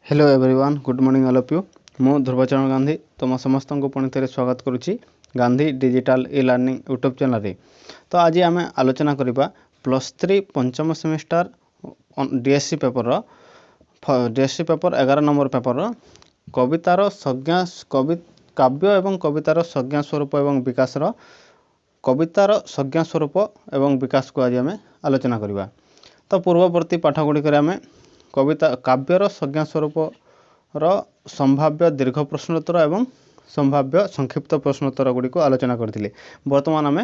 Hello everyone good morning all of you मु ध्रुवचरण गांधी तुम समस्त को पुणी थे स्वागत करुच्ची Gandhi digital e learning YouTube channel रे। तो आज आम आलोचना करवा +3 पंचम semester DSC paper DSC paper 11 number paper कवितार संज्ञा काव्य एवं कवितार संज्ञा स्वरूप एवं विकास कवितार संज्ञा स्वरूप एवं विकास को आज आम आलोचना करवा। तो पूर्ववर्ती पाठगुड़िक आम कविता काव्यर संज्ञा स्वरूप संभाव्य दीर्घ प्रश्नोत्तर एवं संभाव्य संक्षिप्त प्रश्नोत्तर गुड़ी को आलोचना करथिले। वर्तमान आम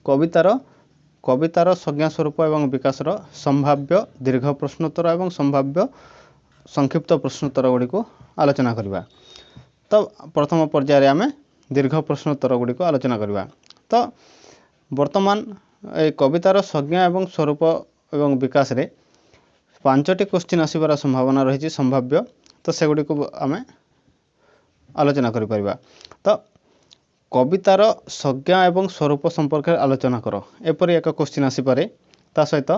कवितार संज्ञा स्वरूप एवं विकास संभाव्य दीर्घ प्रश्नोत्तर एवं संभाव्य संक्षिप्त प्रश्नोत्तर गुड़ी को आलोचना करवा। तो प्रथम पर्यायर आम दीर्घ प्रश्नोत्तर गुड़ी को आलोचना करवा। तो वर्तमान कवितार संज्ञा एवं स्वरूप एवं विकास रे 5टी क्वेश्चन आसबार संभावना रही संभाव्य। तो सेगुड़ी को आम आलोचना करिपरिबा। तो कवितार संज्ञा एवं स्वरूप संपर्क आलोचना कर एपरी एक क्वेश्चन आसीपारे। ता सहित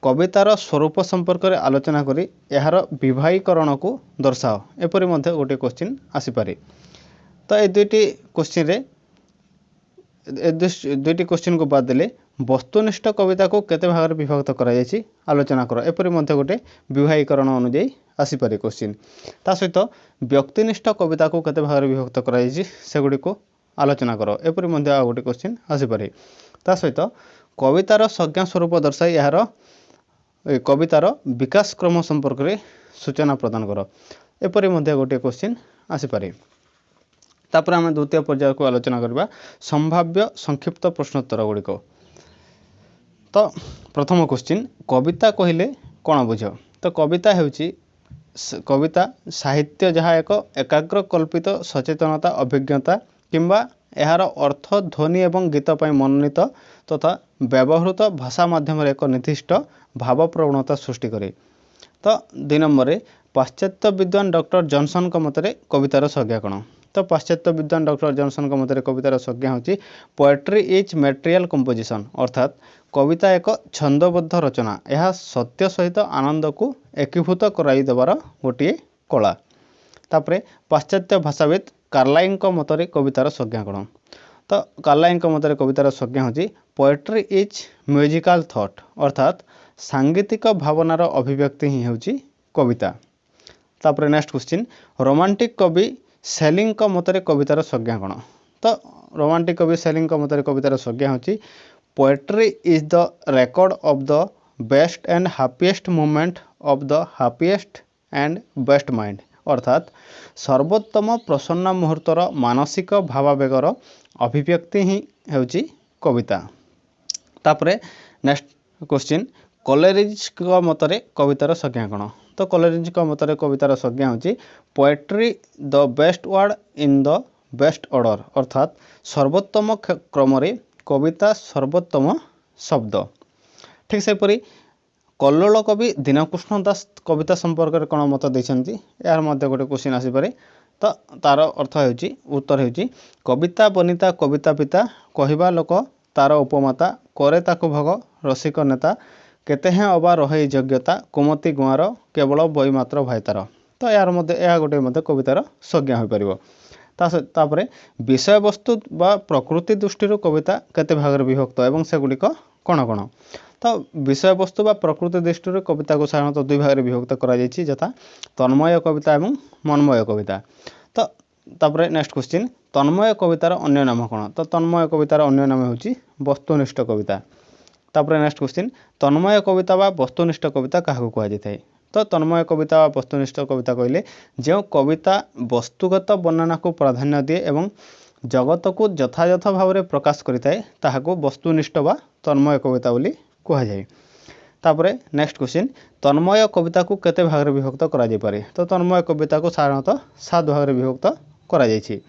कवितार स्वरूप संपर्क आलोचना करी यार विभाहीकरण को दर्शाओ एपरी मध्य गोटे क्वेश्चन आसीपारे। तो ये दुईटी क्वेश्चन को बाद देले वस्तुनिष्ठ कविता को केते भाग में विभक्त करा जायछि आलोचना कर एपरी मध्य गोटे विभाहीकरण अनुଯାयी आसीपारे क्वेश्चन। ता सहित व्यक्तिनिष्ठ कविता को केते भाग में विभक्त करा जायछि सेगुडी को आलोचना कर एपरी मध्य आ गोटे क्वेश्चन आसीपारे। ता सहित कवितार संज्ञा स्वरूप दर्शाई यार कवितार विकास क्रम संपर्क में सूचना प्रदान कर एपरी मध्य गोटे क्वेश्चन आसीपारे। तापर आम द्वितीय पर्याय को आलोचना करबा संभाव्य संक्षिप्त प्रश्नोत्तर गुड़िक। तो प्रथम क्वेश्चन कविता कहले कौन बुझ। तो कविता हेउची कविता साहित्य जहाँ एक एकाग्र कल्पित सचेतनता अभिज्ञता किंबा यार अर्थ ध्वनि एवं गीत पर मनोनीत तथा व्यवहृत भाषा माध्यम एक निर्दिष्ट भाव प्रवणता सृष्टि करे। तो 2 नंबर पाश्चात्य विद्वान डॉक्टर जॉनसन का मतरे कवितार संज्ञा कौन। तो पाश्चात्य विद्वान डॉक्टर जॉनसन का मतरे कवितार संज्ञा होची पोएट्री इज मटेरियल कंपोजिशन अर्थात कविता एक छंदबद्ध रचना यह सत्य सहित आनंद को एकीभूत कराई देवार गोटे कला। तापरे पाश्चात्य भाषाविद कार्लाइन का मतरे कवितार संज्ञा कौन। तो कार्लाइन का मतरे कवितार संज्ञा होची पोएट्री इज म्यूजिकल थॉट अर्थात सांगीतिक भावनार अभिव्यक्ति ही होची कविता। तापरे नेक्स्ट क्वेश्चन रोमांटिक कवि सेलिंग का मतरे कवितार संज्ञा कौन। तो रोमांटिक कवि सेलिंग का मतरे कवितार संज्ञा होची poetry is the record of the best and happiest moment of the happiest and best mind अर्थात सर्वोत्तम प्रसन्न मुहूर्तर मानसिक भावावेगर अभिव्यक्ति ही होची कविता। तापरे नेक्स्ट क्वेश्चन कॉलेरिज का मतरे कवितार संज्ञा कौन। तो कॉलेरिज का मतरे कवितार संज्ञा होची poetry the best word in the best order अर्थात सर्वोत्तम क्रम रे कविता सर्वोत्तम शब्द। ठीक सेपरी कल्लोल कवि दीनकृष्ण दास कविता संपर्क में कौन मत देछंती यार मध्य गोटे क्वेश्चन आसीपारे। तो तार अर्थ होची उत्तर होची कविता बनिता कविता पिता कहवा लोक तार उपमाता करे ताकु भोग रसिक नेता केते हैं अबा रहे योग्यता कुमति गुआर केवल बई मात्र भाई तार। तो यार मध्य यह गोटे मध्य कवितार संज्ञा हो पारिबो। तापरे विषय वस्तु बा प्रकृति दृष्टि कविता केते भाग में विभक्त एवं सेगुड़िक कौन कौन। तो विषय वस्तु बा प्रकृति दृष्टि कविता को साधारणतः 2 भाग में विभक्त करा जायछि यथा तन्मय कविता एवं मनमय कविता। तो तापरे नेक्स्ट क्वेश्चन तन्मय कवितार अन्य नाम कौन। तो तन्मय कवितार अन्य नाम होची वस्तुनिष्ठ कविता। तापरे नेक्स्ट क्वेश्चन तन्मय कविता बा वस्तुनिष्ठ कविता काहाको कहा जाय। तो तन्मय कविता व वस्तुनिष्ठ कविता कहले जो कविता वस्तुगत वर्णना को प्राधान्य दिए एवं जगत को यथायथ भाव में प्रकाश करिताए ताहाको वस्तुनिष्ठ व तन्मय कविता बोली कहा जाए। तापरे नेक्स्ट क्वेश्चन तन्मय कविता को केते भाग में विभक्त करा जाय पारे। तो तन्मय कविता को साधारणतः 7 भाग में विभक्त करा जायछि।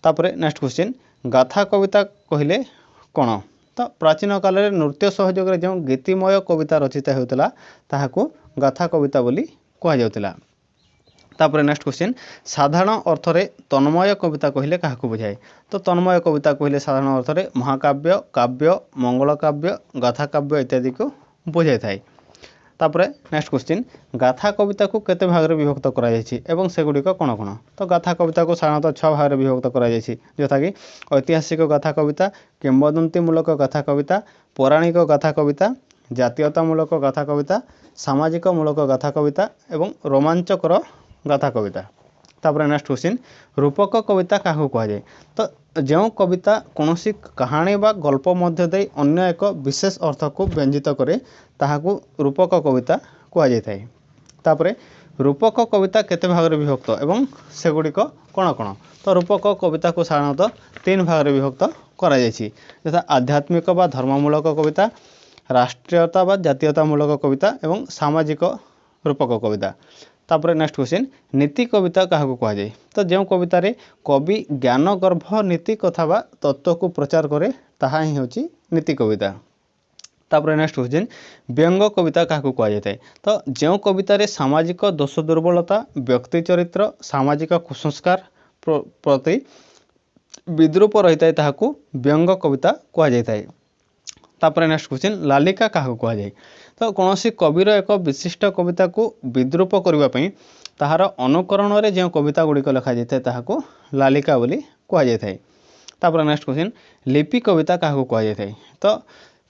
तापरे नेक्स्ट क्वेश्चन गाथा कविता कहले कौन। तो प्राचीन काल में नृत्य सहयोग में जो गीतिमय कविता रचित होता ताहाको गाथा कविता बोली कहा जाउतिला। तापरे नेक्स्ट क्वेश्चन साधारण अर्थ रे तन्मय कविता कहले काहाको बुझाए। तो तन्मय कविता कहले साधारण अर्थ रे महाकाव्य काव्य मंगल काव्य गाथा काव्य इत्यादि को बुझाई थाए। तापर नेक्स्ट क्वेश्चन गाथा कविता को केते भाग रे विभक्त करा जायछि एवं सेगुडी को कोन कोन। तो गाथा कविता को साधारणतः 6 भाग रे विभक्त करा जायछि जथा कि ऐतिहासिक गाथा कविता, किंवदंती मूलक गाथा कविता, पौराणिक गाथा कविता, जातीयतामूलक गाथा कविता, सामाजिक मूलक गाथा कविता एवं रोमांचकर गाथा कविता। तापर नेक्स्ट क्वेश्चन रूपक कविता क्या कहुए। तो जो कविता कौन कहानी बा गल्प मध्य दे अन्य एक विशेष अर्थ को व्यंजित करे ताहाकू रूपक कविता कहुए। तापर रूपक कविता केते भाग रे विभक्त एवं सेगुड़िक कौन कौन। तो रूपक कविता को साधारणतः 3 भाग रे विभक्त करा जायछि यथा आध्यात्मिक बा धर्ममूलक कविता, राष्ट्रीयता बा जातीयतामूलक कविता एवं सामाजिक रूपक कविता। तापर नेक्स्ट क्वेश्चन नीति कविता क्या कहुए। तो जो कवितार कवि ज्ञान गर्भ नीति कथा बा तत्व को प्रचार करे ताहा ही होची नीति कविता। तापर नेक्स्ट क्वेश्चन व्यंग कविता क्या कहुए। तो जो कवितार सामाजिक दोष दुर्बलता, व्यक्ति चरित्र, सामाजिक कुसंस्कार प्रति विद्रूप रही है ताहाकू व्यंग कविता कहुए। तापर नेक्स्ट क्वेश्चन लालिका क्या कहुए। तो कौन कविर एक विशिष्ट कविता को विद्रूप करने ताहार अनुकरण में जो कविता गुड़िक लिखा जाए ताहाकू लालिका बोली कहुए। तापर नेक्स्ट क्वेश्चन लिपि कविता क्या कहुए। तो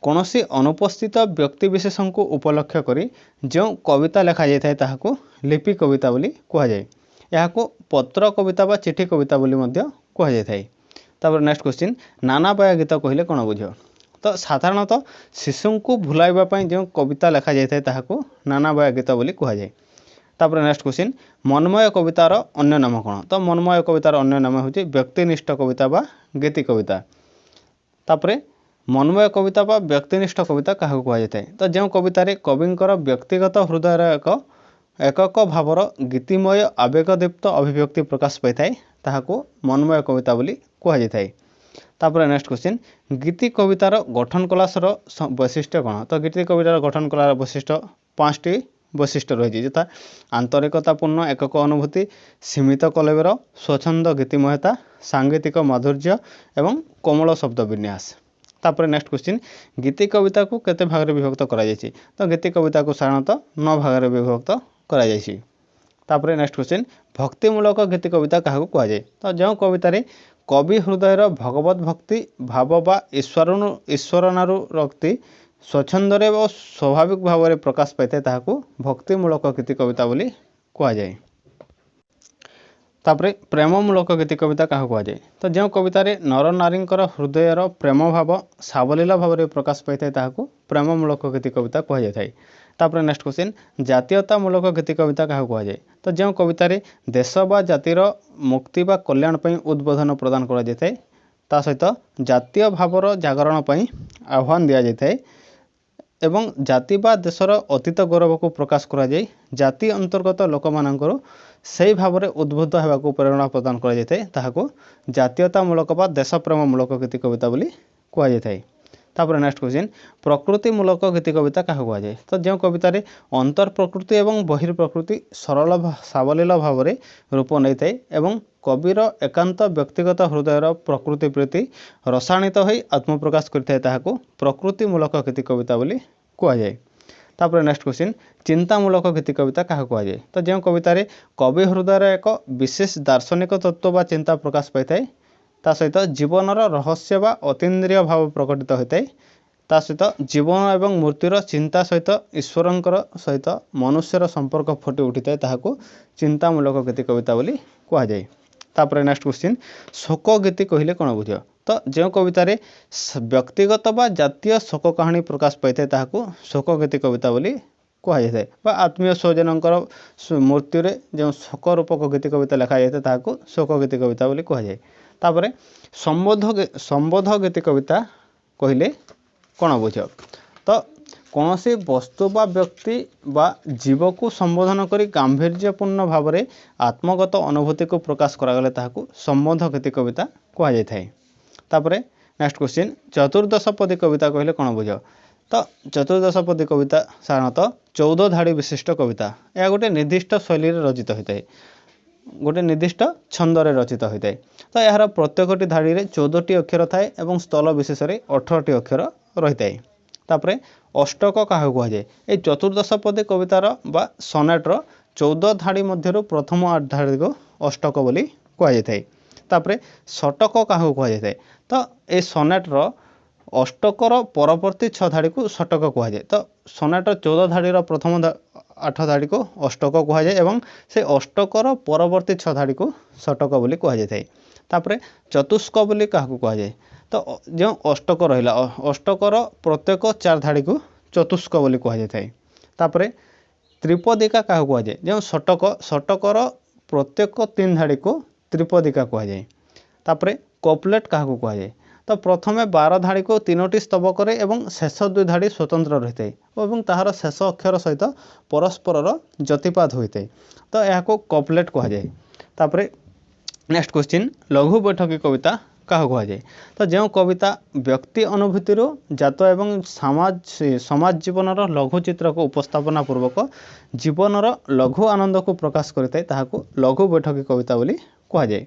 कौन अनुपस्थित व्यक्ति विशेष को उपलक्ष करी जो कविता लिखा जाए ताहाकू लिपि कविता बोली कहुए। याकू पत्र कविता बा चिठी कविता बोली मध्य कहुए। तापर नेक्स्ट क्वेश्चन नाना बाया गीत कहले कौन बुझ। तो साधारणतः शिशु को भुलाइवाई जो कविता लिखा जाए ताहाकू नाना बाया गीत बोली कहुए। तापर नेक्स्ट क्वेश्चन मनमय कवितार अन्य नाम कौन। तो मनमय कवितार अन्य नाम हूँ व्यक्तिनिष्ठ कविता बा गीति कविता। तापर मनमय कविता बा व्यक्तिनिष्ठ कविता क्या कहुए। तो जो कवितार कविंकर व्यक्तिगत हृदयर एकक भावर गीतिमय आवेगदीप्त अभिव्यक्ति प्रकाश पाई ताहाकू मनमय कविता बोली कहुए। तापर नेक्स्ट क्वेश्चन गीति कवितार गठन कलासर वैशिष्ट्य कौन। तो गीति कवितार गठन कलार वैशिष्ट्य 5टी वैशिष्ट्य रही जथा आंतरिकतापूर्ण एकक अनुभूति, सीमित कलेबर, स्वच्छंद गीतिमयता, सांगीतिक माधुर्य एवं कोमल शब्द विन्यास। तापर नेक्स्ट क्वेश्चन गीति कविता को केते भाग रे विभक्त करा जायछि। तो गीति कविता को साधारणतः 9 भाग रे विभक्त करा जायछि। तापर नेक्स्ट क्वेश्चन भक्तिमूलक गीति कविता क्या कहुए। तो जो कवितार कवि हृदयर भगवत भक्ति भाव बा ईश्वरनारु रक्ति स्वच्छंदरे व स्वाभाविक भाव में प्रकाश पाई ताहाकू भक्तिमूलक गीति कविता बोली कहुए। तापर प्रेममूलक गीति कविता क्या कहुए। तो जो कवितार नर नारींकर हृदयर प्रेम भाव सावलीला भाव में प्रकाश पाई ताहाकू प्रेममूलक गीति कविता कहुए। तापर नेक्स्ट क्वेश्चन जातीयतामूलक गीति कविता क्या कहुए। तो जो कवितार देश बा जातिर मुक्ति बा कल्याण पई उद्बोधन प्रदान करा जाए ता सहित जातीय भावर जागरण पई आह्वान दिया जाए एवं जाति बा देशर अतीत गौरव को प्रकाश करा जाए जाति अंतर्गत लोक मानकर सही भाव में उद्बुद्ध होगा प्रेरणा प्रदान करा जाए ताहाकू जातीयतामूलक बा देशप्रेममूलक गीति कविता बोली कहुए। तापर नेक्स्ट क्वेश्चन प्रकृतिमूलक गीति कविता क्या कहुए। तो जो कवितार अंतर प्रकृति एवं बहिर् प्रकृति सरल सावलील भाव में रूप नहीं थाए एवं कविर एकांत व्यक्तिगत हृदयर प्रकृति प्रति रसायनित हो आत्मप्रकाश करता है ताहाकू प्रकृतिमूलक गीति कविता बोली कहुए। तापर नेक्स्ट क्वेश्चन चिंतामूलक गीति कविता क्या कहुए। तो जो कवितार कवि हृदयर एक विशेष दार्शनिक तत्व बा चिंता प्रकाश पाई ता सहित जीवनर रहस्य बा अतीन्द्रिय भाव प्रकटित होता है ता सहित जीवन एवं मृत्युर चिंता सहित ईश्वरंकर सहित मनुष्यर संपर्क फुटी उठी है ताहाकू चिंतामूलक गीति कविता बोली कहुए। तापर नेक्स्ट क्वेश्चन शोक गीति कहले कौन बुझ। तो जो कवितार व्यक्तिगत बा जातीय शोक कहानी प्रकाश पाई ताहाकू शोक गीति कविता बोली कहुए बा आत्मीय स्वजनकर मृत्यु जो शोक रूपक गीति कविता लिखा जाए ताहाकू शोक गीति कविता बोली कहुए। तापर संबोध गीति कविता कहले कौन बुझ। तो कौन सी वस्तु बा व्यक्ति बा जीव को संबोधन करी गांभीर्यपूर्ण भाव में आत्मगत अनुभूति को प्रकाश करागले ताहाकू संबोध गीति कविता कहुए। तापर नेक्स्ट क्वेश्चन चतुर्दशपदी कविता कहले कौन बुझ। तो चतुर्दशपदी कविता साधारणतः 14 धाड़ी विशिष्ट कविता यह गोटे निर्दिष्ट शैली रचित होता है गोटे निर्दिष्ट छंदरे रचित होता है। तो यार प्रत्येकटी धाड़ी में 14टी अक्षर थाए एवं स्थल विशेष 18टी अक्षर रही है। तापरे अष्टक क्या कहुए ये चतुर्दश पदी कवितार बा सनेट्र 14 धाड़ी मध्य प्रथम 8 धाड़ी को अष्टक बोली कहुए। तापरे षटक क्या कहुए तो ये सनेट्र अष्टकर परवर्ती 6 धाड़ी को षटक कहुए। तो सनेट्र 14 धाड़ी प्रथम 8 धाड़ी को अष्टक कहुए एवं से अष्टकर परवर्ती 6 धाड़ी को षटक बोली कहुए। तापरे चतुष्क बोली क्या कहुए तो जो अष्टक रहा अष्टकर प्रत्येक 4 धाड़ी को चतुष्क बोली कहुए। तापरे त्रिपदिका क्या कहुए जो षटकर प्रत्येक 3 धाड़ी को त्रिपदिका कहुए। तापरे कपलेट क्या कहुए तो प्रथमे 12 धाड़ी को 3टी स्तबक एवं शेष 2 धाड़ी स्वतंत्र रही है और ताहार शेष अक्षर सहित परस्पर जतिपात होता है तो यह कपलेट कहुए। तापरे नेक्स्ट क्वेश्चन लघु बैठकी कविता क्या कहुए तो जो कविता व्यक्ति अनुभूति जात एवं समाज जीवन लघु चित्र को उपस्थापना पूर्वक जीवनर लघु आनंद को प्रकाश करता है लघु बैठकी कविता बोली कहुए।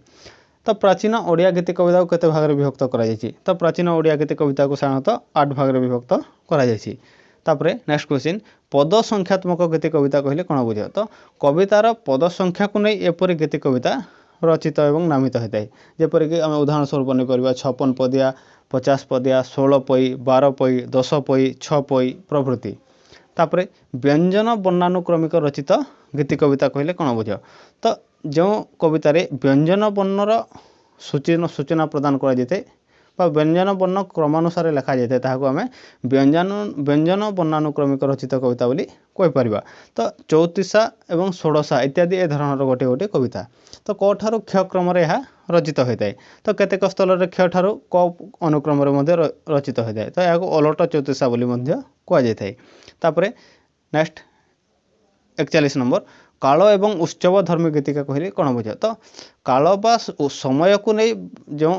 तो प्राचीन ओडिया गीति कविता को केते भाग में विभक्त करा जायछि तो प्राचीन ओडिया गीति कविता को साधारणतः 8 भाग में विभक्त करा जायछि। तापरे नेक्स्ट क्वेश्चन पद संख्यात्मक गीति कविता कहले कोन बुझ तो कवितार पद संख्या को नहीं एपरि गीति कविता रचित एवं नामित होता है जेपरि कि आम उदाहरण स्वरूप नहीं पार 56 पदिया 50 पदिया 16 पई 12 पई 10 पई 6 पई प्रभृति। तापरे व्यंजन वर्णानुक्रमिक रचित गीति कविता कहले कोन बुझ तो जो कवितारे व्यंजन वर्णर सूचना प्रदान करा जाए व्यंजन वर्ण क्रमानुसार लिखा जाए ताकू आम व्यंजन वर्णानुक्रमिक रचित कविता बोली कहीपर। तो चौतीसा एवं षोड़शा इत्यादि ए धरणर गोटे गोटे कविता तो क ठारू क्ष क्रम रचित होता है तो केतेक स्थल में क्ष ठारू क अनुक्रम रचित होता है तो यह अलट चौतीसा बोली कहुए। तापरे नेक्स्ट 41 नंबर काल एवं उत्सव धर्मी गीतिका कहले कौन बुझ तो काल बा समय को नहीं जो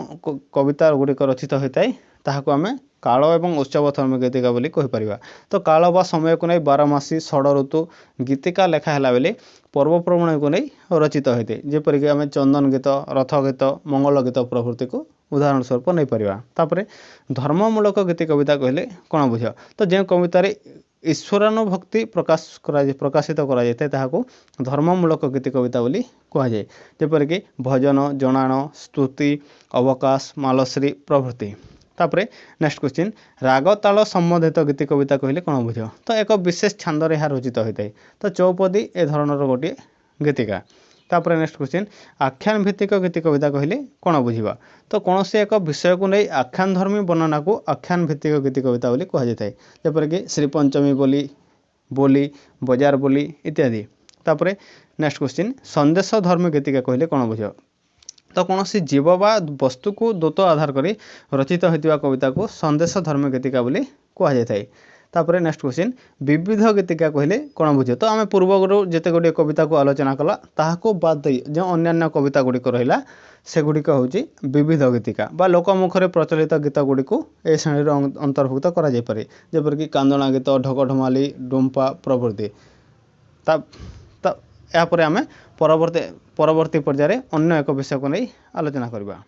कविता गुड़िक रचित होता है ताकू आम काल एवं उत्सव धर्मी गीतिका बोली कहीपर। तो काल बा समय को नहीं 12 मासी षड़ ऋतु गीतिका लेखाला बेले पर्वप्रवण को नहीं रचित होते हैं जेपरिक आम चंदन गीत रथ गीत मंगल गीत प्रभृति को उदाहरण स्वरूप नहीं पार। तापरे धर्ममूलक गीति कविता कहले कौन बुझ तो जो कवितार ईश्वरानुभक्ति प्रकाशित करा जाए ताकू धर्ममूलक गीति कविता बोली कहुए जेपरिक भजन जनाण स्तुति अवकाश मालश्री प्रभृति। तापरे नेक्स्ट क्वेश्चन राग ताल संबंधित गीति कविता कहले कौन बुझ तो एक विशेष छांदर यह रचित होता है तो चौपदी ए धरणर गोटे गीतिका। तापरे नेक्स्ट क्वेश्चन आख्यान भित्तिक गीति कविता कहले कौन बुझा तो कौन से एक विषय को नहीं आख्यान धर्मी वर्णना को आख्यान भित्तिक गीति कविता बोली कहुए जेपरिक श्री पंचमी बोली बोली बजार बोली इत्यादि। तापरे नेक्स्ट क्वेश्चन संदेश धर्मी गीतिका कहले कौन बुझ तो कौन सी जीव बा वस्तु को दूत आधार कर रचित होता कविता को संदेश धर्मी गीतिका बोली कहुए। तापरे नेक्स्ट क्वेश्चन विविध गीतिका कहले कौन बुझे तो आम पूर्व जिते गुड़े कविता को आलोचना कला ताहाको बाद दे जो अन्य कविता गुड़िक रहा सेगुड़िक हूँ विविध गीतिका बा लोकमुखरे प्रचलित गीत गुड़िक ए श्रेणी अंतर्भुक्त करा जाय पारे जेपरिक कांदणा गीत ढकढमाली डुम्पा प्रभृति। यापर आम परवर्ती पर्यायर अन्य एक विषय को नहीं आलोचना करबा।